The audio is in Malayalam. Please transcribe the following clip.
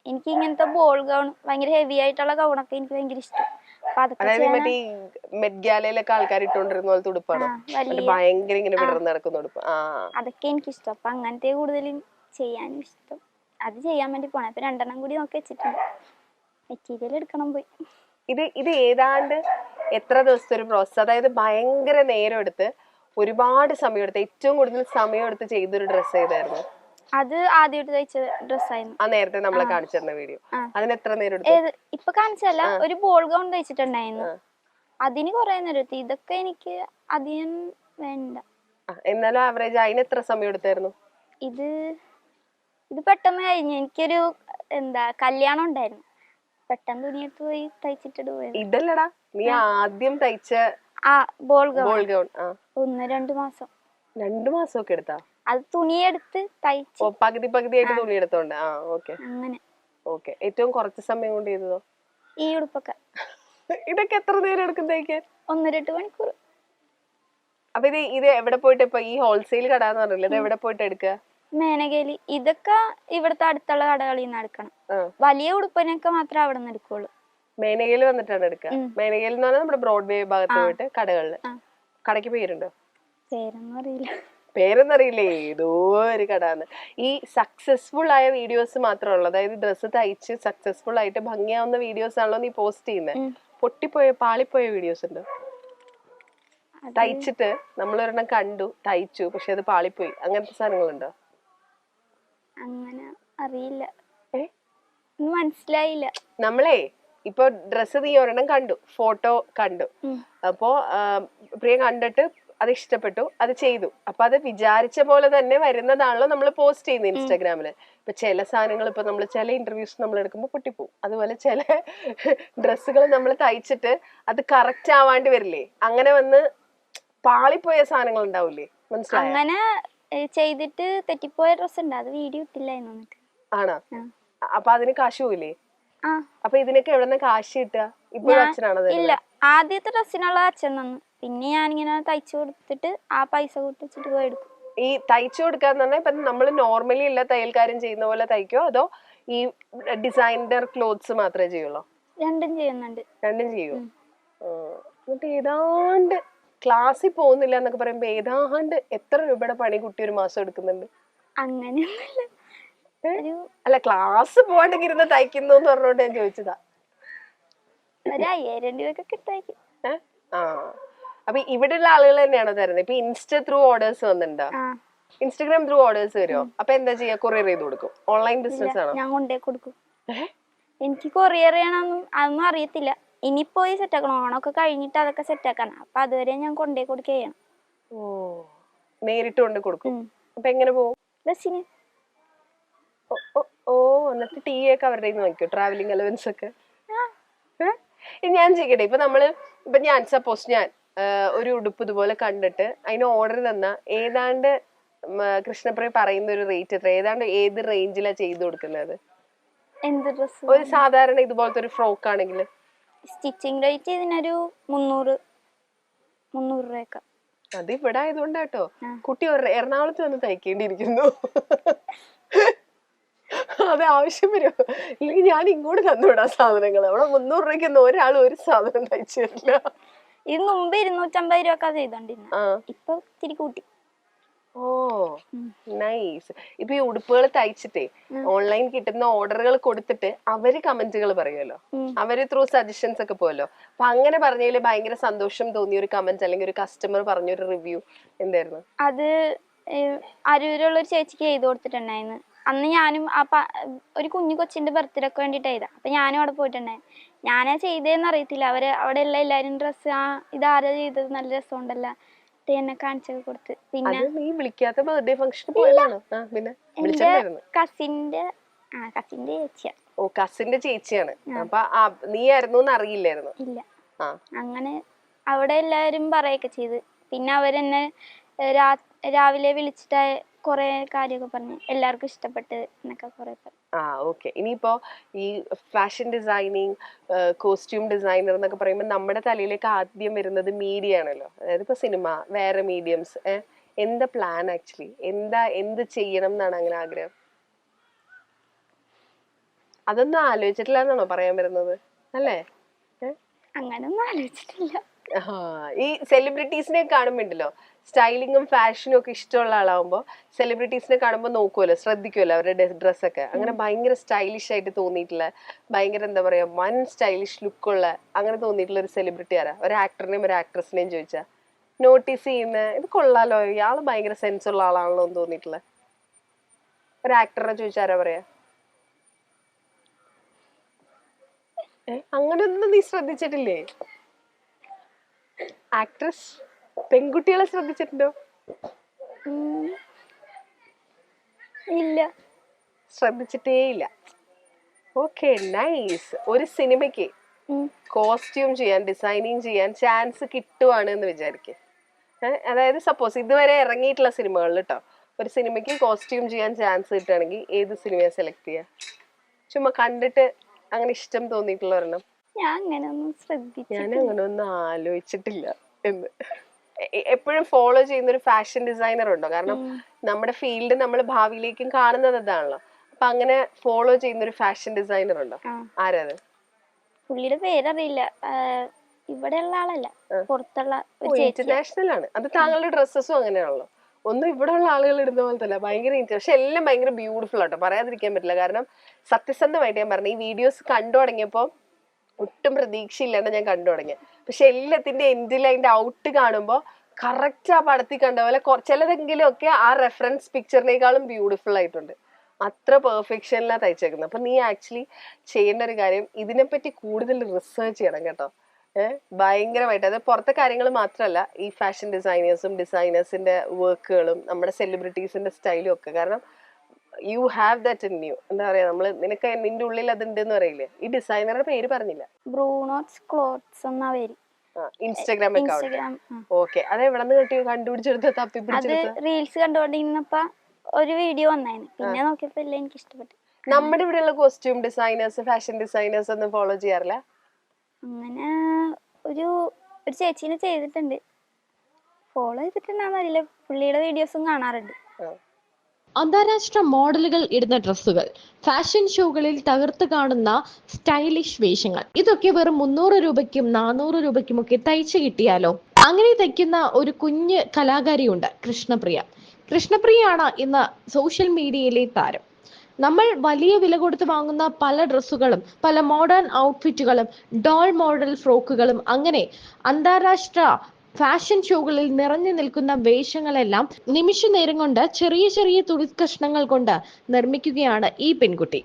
എനിക്ക് ഇങ്ങനത്തെ ബോൾ ഗൗൺ ഭയങ്കര ഹെവി ആയിട്ടുള്ള ഗൗണൊക്കെ എനിക്ക് ഭയങ്കര ഇഷ്ടം. അപ്പൊ അതൊക്കെ അതായത് ചെയ്യാൻ മറ്റേ മെഡ്ഗാലയിലൊക്കെ ആൾക്കാർ ഇട്ടോണ്ടിരുന്ന പോലത്തെ ഉടുപ്പാണോ? വലിയ ഭയങ്കര ഇങ്ങനെ വിടർന്ന് നടക്കുന്ന ഉടുപ്പ്. അതൊക്കെ എനിക്കിഷ്ടം. അപ്പൊ അങ്ങനത്തെ കൂടുതലും ചെയ്യാനും ഇഷ്ടം. അത് ചെയ്യാൻ വേണ്ടി പോണേ. അപ്പൊ 2 കൂടി നോക്കി വെച്ചിട്ടുണ്ട്. മെറ്റീരിയൽ എടുക്കണം പോയി. ഇത് ഏതാണ്ട് എത്ര ദിവസത്തെ ഒരു പ്രോസസ്? അതായത് ഭയങ്കര നേരം എടുത്ത് ഒരുപാട് സമയം എടുത്ത് ഏറ്റവും കൂടുതൽ സമയം എടുത്ത് ചെയ്തൊരു ഡ്രസ്സ് ഏതായിരുന്നു? അത് ആദ്യമായിട്ട് തയ്ച്ച ഡ്രസ്സായിരുന്നു. ആ നേരത്തെ നമ്മളെ കാണിച്ചിരുന്ന വീഡിയോ. അതിന് എത്ര നേരം എടുത്തു? ഇപ്പൊ കാണിച്ചല്ല, ഒരു ബോൾ ഗൗൺ തയ്ച്ചിട്ടുണ്ടായിരുന്നു. അതിന് കുറെ നേരം എടുത്തു. ഇതൊക്കെ എനിക്ക് അധികം വേണ്ട. എന്നാലും ആവറേജ് അതിന് എത്ര സമയം എടുത്തായിരുന്നു? ഇത് പെട്ടെന്ന് കഴിഞ്ഞു. എനിക്കൊരു കല്യാണം ഉണ്ടായിരുന്നു. പെട്ടെന്ന് തുണിയെടുത്ത് പോയി തയ്ച്ചിട്ട് പോയത്. ഇതല്ലടാ നീ ആദ്യം തയ്ച്ച ബോൾ ഗൗൺ 1-2 മാസം. 2 മാസമൊക്കെ എടുത്താ? അത് തുണിയെടുത്ത് തയ്ച്ചു പകുതിയായിട്ട് തുണി എടുത്തോണ്ട്. അങ്ങനെ. ഓക്കെ. ഏറ്റവും കുറച്ച് സമയം കൊണ്ട് ചെയ്തതോ? ഈ ഉടുപ്പൊക്കെ. ഇതൊക്കെ എത്ര നേരം എടുക്കും തയ്ക്കാൻ? 1-2 മണിക്കൂർ. അപ്പൊ ഇത് എവിടെ പോയിട്ട് ഇപ്പൊ ഈ ഹോൾസെയിൽ കട എന്ന് പറഞ്ഞില്ലേ, ഇത് എവിടെ പോയിട്ട് എടുക്കുക? മേനകേലി. ഇതൊക്കെ ഇവിടുത്തെ അടുത്തുള്ള കടകളിൽ നിന്ന് എടുക്കണം. വലിയ ഉടുപ്പിനൊക്കെ മാത്രമേ അവിടെ നിന്ന് എടുക്കുള്ളൂ. മേനകേല് വന്നിട്ടാണ് എടുക്കുക? മേനകേൽ എന്ന് പറഞ്ഞാൽ നമ്മുടെ ബ്രോഡ്വേ ഭാഗത്ത് പോയിട്ട് കടകളില്. കടയ്ക്ക് പേരുണ്ടോ? പേരൊന്നും അറിയില്ലേ? ഏതോ ഒരു കടാന്ന്. ഈ സക്സസ്ഫുൾ ആയ വീഡിയോസ് മാത്രമല്ല, അതായത് ഡ്രസ്സ് തയ്ച്ച് സക്സസ്ഫുൾ ആയിട്ട് ഭംഗിയാവുന്ന വീഡിയോസ് ആണല്ലോ നീ പോസ്റ്റ് ചെയ്യുന്നത്? പൊട്ടിപ്പോയ പാളിപ്പോയ വീഡിയോസ് ഉണ്ടോ? തയ്ച്ചിട്ട് നമ്മളൊരെണ്ണം കണ്ടു, തയ്ച്ചു, പക്ഷെ അത് പാളിപ്പോയി, അങ്ങനത്തെ സാധനങ്ങളുണ്ടോ? അങ്ങനെ അറിയില്ല, മനസ്സിലായില്ല. നമ്മളെ ഇപ്പൊ ഡ്രസ്സ് നീ ഒരെണ്ണം കണ്ടു, ഫോട്ടോ കണ്ടു, അപ്പോ പ്രിയ കണ്ടിട്ട് അത് ഇഷ്ടപ്പെട്ടു, അത് ചെയ്തു, അപ്പൊ അത് വിചാരിച്ച പോലെ തന്നെ വരുന്നതാണല്ലോ നമ്മൾ പോസ്റ്റ് ചെയ്യുന്നത് ഇൻസ്റ്റാഗ്രാമില്. ഇപ്പൊ ചില സാധനങ്ങൾ ഇപ്പൊ നമ്മൾ ചില ഇന്റർവ്യൂസ് നമ്മൾ എടുക്കുമ്പോൾ പൊട്ടിപ്പോവും. അതുപോലെ ചില ഡ്രസ്സുകൾ നമ്മൾ തയ്ച്ചിട്ട് അത് കറക്റ്റ് ആവാണ്ട് വരില്ലേ, അങ്ങനെ വന്ന് പാളിപ്പോയ സാധനങ്ങൾ ഉണ്ടാവില്ലേ? മനസ്സിലായോ? അങ്ങനെ ചെയ്തിട്ട് തെറ്റിപ്പോയ ഡ്രസ് ഉണ്ട്, അത് വീഡിയോ ഇട്ടില്ലായിരുന്നു. ആണോ? അപ്പൊ അതിന് കാശ് പോയില്ലേ? അപ്പൊ ഇതിനൊക്കെ എവിടെ നിന്ന് കാശ് കിട്ടുക? ഇപ്പൊ അച്ഛനാണോ? ഇല്ല, ആദ്യത്തെ ഡ്രസ്സിനുള്ള അച്ഛൻ തന്നു, പിന്നെ ഞാനിങ്ങനെ തയ്ച്ചു കൊടുത്തിട്ട് ആ പൈസ കൊടുത്തിട്ട് പോയി എടുക്കും. ഈ തയ്ച്ചു കൊടുക്കാന്ന് പറഞ്ഞാൽ ഇപ്പൊ നമ്മള് നോർമലി എല്ലാ തയ്യൽക്കാരും ചെയ്യുന്ന പോലെ തയ്ക്കോ, അതോ ഈ ഡിസൈനർ ക്ലോത്ത്സ് മാത്രമേ ചെയ്യുള്ളൂ? രണ്ടും ചെയ്യുന്നുണ്ട്. രണ്ടും ചെയ്യോ? എന്നിട്ട് ഏതാണ്ട് ക്ലാസ്സിൽ പോകുന്നില്ല എന്നൊക്കെ പറയുമ്പോ ഏതാണ്ട് എത്ര രൂപയുടെ പണി കുട്ടി ഒരു മാസം എടുക്കുന്നുണ്ട്? അങ്ങനെയൊന്നുമില്ല, അല്ല ക്ലാസ് പോവാണ്ടെങ്കിൽ ഇരുന്ന് തയ്ക്കുന്നു എന്ന് പറഞ്ഞോണ്ട് ഞാൻ ചോദിച്ചതാ. 5000 രൂപയൊക്കെ കിട്ടായിരിക്കും. അപ്പൊ ഇവിടെയുള്ള ആളുകൾ തന്നെയാണോ തരുന്നത്? ഇപ്പൊ ഇൻസ്റ്റ ത്രൂ ഓർഡേഴ്സ് വന്നിട്ടുണ്ടോ? ഇൻസ്റ്റാഗ്രാം ത്രൂ ഓർഡേഴ്സ് വരുമോ? അപ്പൊ എന്താ ചെയ്യാ? കൊറിയർ ചെയ്ത് കൊടുക്കും? ഓൺലൈൻ ബിസിനസ് ആണോ? ഞാൻ കൊണ്ടേ കൊടുക്കും. എനിക്ക് കൊറിയർ ചെയ്യണമെന്നും അതൊന്നും അറിയത്തില്ല. ഇനി പോയി സെറ്റ് ആക്കണം, ഓണൊക്കെ കഴിഞ്ഞിട്ട് അതൊക്കെ സെറ്റ് ആക്കണം. അപ്പൊ അതുവരെ ഞാൻ കൊണ്ടേ കൊടുക്കുക ചെയ്യണം. നേരിട്ട് കൊണ്ട് കൊടുക്കും? അപ്പൊ എങ്ങനെ പോകും? ബസ്സിന്. എന്നിട്ട് ടീ ഒക്കെ അവരുടെ നോക്കിയോ? ട്രാവലിംഗ് അലവൻസ് ഒക്കെ? ഞാൻ ചെയ്യട്ടെ, ഇപ്പൊ ഞാൻ സപ്പോസ് ഞാൻ ഒരു ഉടുപ്പ് ഇതുപോലെ കണ്ടിട്ട് അതിന് ഓർഡർ തന്ന ഏതാണ്ട് കൃഷ്ണപ്രിയ പറയുന്ന ഒരു റേറ്റ് എത്ര? ഏതാണ്ട് ഏത് റേഞ്ചിലാ ചെയ്തു കൊടുക്കുന്നത്? ഒരു സാധാരണ ഇതുപോലത്തെ ഒരു ഫ്രോക്ക് ആണെങ്കിൽ സ്റ്റിച്ചിങ് റേറ്റ് ഇതിനൊരു 300 രൂപയൊക്കെ. അത് ഇവിടെ ആയതുകൊണ്ടാട്ടോ. കുട്ടി എറണാകുളത്ത് വന്ന് തയ്ക്കേണ്ടിയിരിക്കുന്നു. അത് ആവശ്യം വരുമോ? ഇല്ലെങ്കിൽ ഞാൻ ഇങ്ങോട്ട് തന്നുവിടാം സാധനങ്ങൾ. അവിടെ 300 രൂപയ്ക്കൊന്നും ഒരാൾ ഒരു സാധനം തയ്ച്ചു തരില്ല. ഇത് മുമ്പ് 250 രൂപ ചെയ്തോണ്ടിരുന്ന, ഇപ്പൊ ഇത്തിരി കൂട്ടി. നൈസ്. ഇപ്പൊ ഈ ഉടുപ്പുകൾ തയ്ച്ചിട്ടേ ഓൺലൈൻ കിട്ടുന്ന ഓർഡറുകൾ കൊടുത്തിട്ട് അവര് കമന്റുകൾ പറയുമല്ലോ, അവര് ത്രൂ സജഷൻസ് ഒക്കെ പോയല്ലോ. അപ്പൊ അങ്ങനെ പറഞ്ഞതിൽ ഭയങ്കര സന്തോഷം തോന്നിയ ഒരു കമന്റ് അല്ലെങ്കിൽ ഒരു കസ്റ്റമർ പറഞ്ഞൊരു റിവ്യൂ എന്തായിരുന്നു? അത് അരൂരുള്ള ഒരു ചേച്ചിക്ക് ചെയ്ത് കൊടുത്തിട്ടുണ്ടായിരുന്നു. അന്ന് ഞാനും ഒരു കുഞ്ഞു കൊച്ചിന്റെ ബർത്ത്ഡേ ഒക്കെ വേണ്ടിട്ട് ചെയ്ത, അപ്പൊ ഞാനും അവിടെ പോയിട്ടുണ്ടായിരുന്നു. ഞാനാ ചെയ്തതെന്ന് അറിയത്തില്ല. അവിടെ ഉള്ള എല്ലാരും ഡ്രസ്സ് ഇതാരാ ചെയ്തത്, നല്ല രസമുണ്ടല്ലോ എന്നെ കാണിച്ചൊക്കെ കൊടുത്ത്. പിന്നെ കസിന്റെ ചേച്ചിയാണ്. അപ്പൊ നീ ആയിരുന്നു അറിയില്ലായിരുന്നു? ഇല്ല. അങ്ങനെ അവിടെ എല്ലാരും പറയൊക്കെ ചെയ്ത്. പിന്നെ അവരെന്നെ രാവിലെ വിളിച്ചിട്ട് കൊറേ കാര്യമൊക്കെ പറഞ്ഞു, എല്ലാവർക്കും ഇഷ്ടപ്പെട്ട് എന്നൊക്കെ കൊറേ പറഞ്ഞു. ഓക്കെ. ഇനിയിപ്പോ ഈ ഫാഷൻ ഡിസൈനിങ്, കോസ്റ്റ്യൂം ഡിസൈനർ എന്നൊക്കെ പറയുമ്പോൾ നമ്മുടെ തലയിലേക്ക് ആദ്യം വരുന്നത് മീഡിയ ആണല്ലോ. അതായത് ഇപ്പൊ സിനിമ, വേറെ മീഡിയംസ്. എന്താ പ്ലാൻ ആക്ച്വലി? എന്ത് ചെയ്യണം എന്നാണ് അങ്ങനെ ആഗ്രഹം? അതൊന്നും ആലോചിച്ചിട്ടില്ല എന്നാണോ പറയാൻ വരുന്നത് അല്ലേ? അങ്ങനൊന്നും ആലോചിച്ചിട്ടില്ല. ഈ സെലിബ്രിറ്റീസിനെ കാണുമ്പോണ്ടല്ലോ, സ്റ്റൈലിങ്ങും ഫാഷനും ഒക്കെ ഇഷ്ടമുള്ള ആളാവുമ്പോ സെലിബ്രിറ്റീസിനെ കാണുമ്പോൾ നോക്കുമല്ലോ, ശ്രദ്ധിക്കുമല്ലോ അവരുടെ ഡ്രസ്സൊക്കെ. അങ്ങനെ ഭയങ്കര സ്റ്റൈലിഷ് ആയിട്ട് തോന്നിയിട്ടുള്ള, ഭയങ്കര എന്താ പറയാ, വൺ സ്റ്റൈലിഷ് ലുക്കുള്ള അങ്ങനെ തോന്നിയിട്ടുള്ള ഒരു സെലിബ്രിറ്റി ആരാ? ഒരു ആക്ടറിനെയും ഒരു ആക്ട്രസിനെയും ചോദിച്ചാ നോട്ടീസ് ചെയ്യുന്ന, ഇത് കൊള്ളാലോ, ഇയാള് ഭയങ്കര സെൻസ് ഉള്ള ആളാണല്ലോ എന്ന് തോന്നിയിട്ടുള്ള ഒരു ആക്ടറിനെ ചോദിച്ചാരാ പറയാ? അങ്ങനെയൊന്നും നീ ശ്രദ്ധിച്ചിട്ടില്ലേ? ആക്ട്രസ് പെൺകുട്ടികളെ ശ്രദ്ധിച്ചിട്ടുണ്ടോ? ഇല്ല, ശ്രദ്ധിച്ചിട്ടേ ഇല്ല. Okay, nice. ഒരു സിനിമയ്ക്ക് കോസ്റ്റ്യൂം ചെയ്യാൻ, ഡിസൈനിങ് ചെയ്യാൻ ചാൻസ് കിട്ടുവാണ് എന്ന് വിചാരിക്കേ. അതായത് സപ്പോസ് ഇതുവരെ ഇറങ്ങിയിട്ടുള്ള സിനിമകളിൽ കേട്ടോ, ഒരു സിനിമയ്ക്ക് കോസ്റ്റ്യൂം ചെയ്യാൻ ചാൻസ് കിട്ടുകയാണെങ്കിൽ ഏത് സിനിമയെ സെലക്ട് ചെയ്യാ? ചുമ്മാ കണ്ടിട്ട് അങ്ങനെ ഇഷ്ടം തോന്നിയിട്ടുള്ള ഒരെണ്ണം. ഞാൻ അങ്ങനെ ഒന്നും ആലോചിച്ചിട്ടില്ല എന്ന്. എപ്പോഴും ഫോളോ ചെയ്യുന്ന ഒരു ഫാഷൻ ഡിസൈനർ ഉണ്ടോ? കാരണം നമ്മുടെ ഫീൽഡ് നമ്മൾ ഭാവിയിലേക്കും കാണുന്നത് അതാണല്ലോ. അപ്പൊ അങ്ങനെ ഫോളോ ചെയ്യുന്ന ഒരു ഫാഷൻ ഡിസൈനർ ഉണ്ടോ? ആരാത്? പുള്ളിയുടെ പേരറിയില്ല. ഇവിടെയുള്ള ആളല്ല, പുറത്തുള്ള ഇന്റർനാഷണൽ ആണ്. അത് താങ്കളുടെ ഡ്രസ്സസും അങ്ങനെയാണല്ലോ, ഒന്നും ഇവിടെ ഉള്ള ആളുകൾ ഇടുന്ന പോലത്തെ അല്ല, ഭയങ്കര പക്ഷെ എല്ലാം ഭയങ്കര ബ്യൂട്ടിഫുൾ ആട്ടോ, പറയാതിരിക്കാൻ പറ്റില്ല. കാരണം സത്യസന്ധമായിട്ട് ഞാൻ പറഞ്ഞു, ഈ വീഡിയോസ് കണ്ടു തുടങ്ങിയപ്പോ ഒട്ടും പ്രതീക്ഷയില്ലാണ്ട് ഞാൻ കണ്ടു തുടങ്ങി. പക്ഷെ എല്ലാത്തിന്റെ എൻഡിൽ അതിന്റെ ഔട്ട് കാണുമ്പോ കറക്റ്റ് ആ പടത്തിൽ കണ്ട പോലെ ചിലതെങ്കിലും ഒക്കെ ആ റെഫറൻസ് പിക്ചറിനേക്കാളും ബ്യൂട്ടിഫുൾ ആയിട്ടുണ്ട്. അത്ര പെർഫെക്ഷനിലാ തയ്ച്ചേക്കുന്നത്. അപ്പൊ നീ ആക്ച്വലി ചെയ്യേണ്ട ഒരു കാര്യം, ഇതിനെപ്പറ്റി കൂടുതൽ റിസർച്ച് ചെയ്യണം കേട്ടോ. ഭയങ്കരമായിട്ട്. അത് പുറത്തെ കാര്യങ്ങൾ മാത്രമല്ല, ഈ ഫാഷൻ ഡിസൈനേഴ്സിന്റെ വർക്കുകളും നമ്മുടെ സെലിബ്രിറ്റീസിന്റെ സ്റ്റൈലും ഒക്കെ. കാരണം you have that in you. എന്താ പറയാ, നിനക്ക് നിന്റെ ഉള്ളിൽ അതുണ്ടെന്ന് പറയില്ലേ? ഈ ഡിസൈനറുടെ പേര് പറഞ്ഞില്ല. ബ്രൂണോസ് ക്ലോത്ത്സ് എന്ന പേര്. Instagram account. ഓക്കെ, അത് എവിടെ നിന്ന് കിട്ടിയോ? കണ്ടുപിടിച്ചെടുത്ത് തപ്പിപ്പിടിച്ചെടുത്ത്? റീൽസ് കണ്ടുകൊണ്ടിരുന്നപ്പോ ഒരു വീഡിയോ വന്നായിരുന്നു, പിന്നെ നോക്കിയപ്പോ എല്ലാം എനിക്ക് ഇഷ്ടപ്പെട്ടു. നമ്മുടെ ഇവിടെയുള്ള കോസ്റ്റ്യൂം ഡിസൈനേഴ്സ്, ഫാഷൻ ഡിസൈനേഴ്സ് ഒന്നും ഫോളോ ചെയ്യാറില്ല? അങ്ങനെ ഒരു ചേച്ചീനെ ചെയ്തിട്ടുണ്ട്, ഫോളോ ചെയ്തിട്ടുണ്ടാവില്ല. പുള്ളിയുടെ വീഡിയോസും കാണാറുണ്ട്. അന്താരാഷ്ട്ര മോഡലുകൾ ഇടുന്ന ഡ്രസ്സുകൾ, ഫാഷൻ ഷോകളിൽ തകർത്ത് കാണുന്ന സ്റ്റൈലിഷ് വേഷങ്ങൾ, ഇതൊക്കെ വെറും 300 രൂപയ്ക്കും 400 രൂപയ്ക്കും ഒക്കെ തയ്ച്ചു കിട്ടിയാലോ? അങ്ങനെ തയ്ക്കുന്ന ഒരു കുഞ്ഞ് കലാകാരിയുണ്ട്, കൃഷ്ണപ്രിയയാണ് ഇന്ന് സോഷ്യൽ മീഡിയയിലെ താരം. നമ്മൾ വലിയ വില കൊടുത്ത് വാങ്ങുന്ന പല ഡ്രസ്സുകളും, പല മോഡേൺ ഔട്ട്ഫിറ്റുകളും, ഡോൾ മോഡൽ ഫ്രോക്കുകളും, അങ്ങനെ അന്താരാഷ്ട്ര ഫാഷൻ ഷോകളിൽ നിറഞ്ഞു നിൽക്കുന്ന വേഷങ്ങളെല്ലാം നിമിഷ നേരം കൊണ്ട് ചെറിയ ചെറിയ തുണിക്കഷ്ണങ്ങൾ കൊണ്ട് നിർമ്മിക്കുകയാണ് ഈ പെൺകുട്ടി.